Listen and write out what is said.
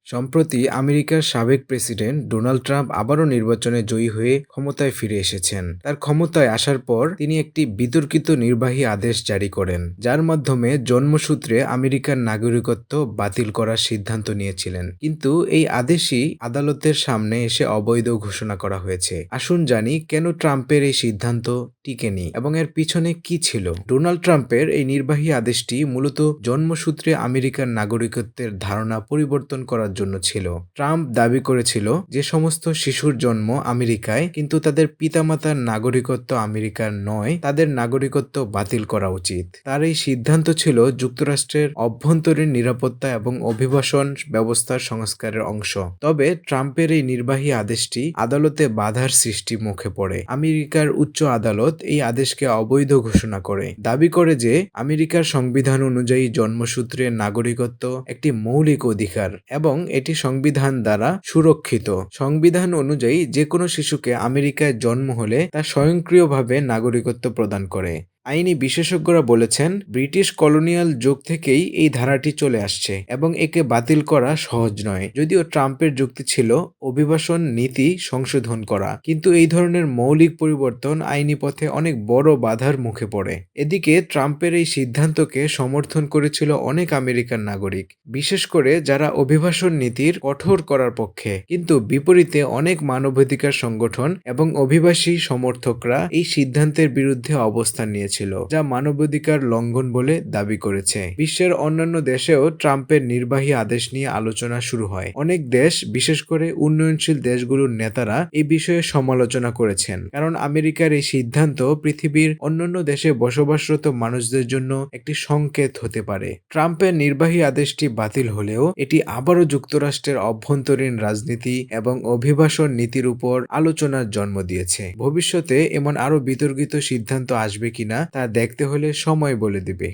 সম্প্রতি আমেরিকার সাবেক প্রেসিডেন্ট ডোনাল্ড ট্রাম্প আবারও নির্বাচনে জয়ী হয়ে ক্ষমতায় ফিরে এসেছেন। তার ক্ষমতায় আসার পর তিনি একটি বিতর্কিত নির্বাহী আদেশ জারি করেন, যার মাধ্যমে জন্মসূত্রে আমেরিকার নাগরিকত্ব বাতিল করার সিদ্ধান্ত নিয়েছিলেন। কিন্তু এই আদেশই আদালতের সামনে এসে অবৈধ ঘোষণা করা হয়েছে। আসুন জানি কেন ট্রাম্পের এই সিদ্ধান্ত টিকেনি এবং এর পিছনে কি ছিল। ডোনাল্ড ট্রাম্পের এই নির্বাহী আদেশটি মূলত জন্মসূত্রে আমেরিকার নাগরিকত্বের ধারণা পরিবর্তন করার জন্য ছিল। ট্রাম্প দাবি করেছিল যে সমস্ত শিশুর জন্ম আমেরিকায় কিন্তু তাদের পিতামাতার নাগরিকত্ব আমেরিকার নয়, তাদের নাগরিকত্ব বাতিল করা উচিত। তার এই সিদ্ধান্ত ছিল যুক্তরাষ্ট্রের অভ্যন্তরীণ নিরাপত্তা এবং অভিবাসন ব্যবস্থার সংস্কারের অংশ। তবে ট্রাম্পের এই নির্বাহী আদেশটি আদালতে বাধার সৃষ্টি মুখে পড়ে। আমেরিকার উচ্চ আদালত এই আদেশকে অবৈধ ঘোষণা করে, দাবি করে যে আমেরিকার সংবিধান অনুযায়ী জন্মসূত্রে নাগরিকত্ব একটি মৌলিক অধিকার এবং এটি সংবিধান দ্বারা সুরক্ষিত। সংবিধান অনুযায়ী যে কোনো শিশুকে আমেরিকায় জন্ম হলে তা স্বয়ংক্রিয়ভাবে নাগরিকত্ব প্রদান করে। আইনি বিশেষজ্ঞরা বলেছেন, ব্রিটিশ কলোনিয়াল যুগ থেকেই এই ধারাটি চলে আসছে এবং একে বাতিল করা সহজ নয়। যদিও ট্রাম্পের যুক্তি ছিল অভিবাসন নীতি সংশোধন করা, কিন্তু এই ধরনের মৌলিক পরিবর্তন আইনি পথে অনেক বড় বাধার মুখে পড়ে। এদিকে ট্রাম্পের এই সিদ্ধান্তকে সমর্থন করেছিল অনেক আমেরিকান নাগরিক, বিশেষ করে যারা অভিবাসন নীতির কঠোর করার পক্ষে। কিন্তু বিপরীতে অনেক মানবাধিকার সংগঠন এবং অভিবাসী সমর্থকরা এই সিদ্ধান্তের বিরুদ্ধে অবস্থান নিয়েছিল, যা মানবাধিকার লঙ্ঘন বলে দাবি করেছে। বিশ্বের অন্যান্য দেশেও ট্রাম্পের নির্বাহী আদেশ নিয়ে আলোচনা শুরু হয়। অনেক দেশ, বিশেষ করে উন্নয়নশীল দেশগুলোর নেতারা এই বিষয়ে সমালোচনা করেছেন, কারণ আমেরিকার এই সিদ্ধান্ত পৃথিবীর অন্যান্য দেশে বসবাসরত মানুষদের জন্য একটি সংকেত হতে পারে। ট্রাম্পের নির্বাহী আদেশটি বাতিল হলেও এটি আবারও যুক্তরাষ্ট্রের অভ্যন্তরীণ রাজনীতি এবং অভিবাসন নীতির উপর আলোচনার জন্ম দিয়েছে। ভবিষ্যতে এমন আরও বিতর্কিত সিদ্ধান্ত আসবে কিনা তা দেখতে হলে সময় বলে দিবে।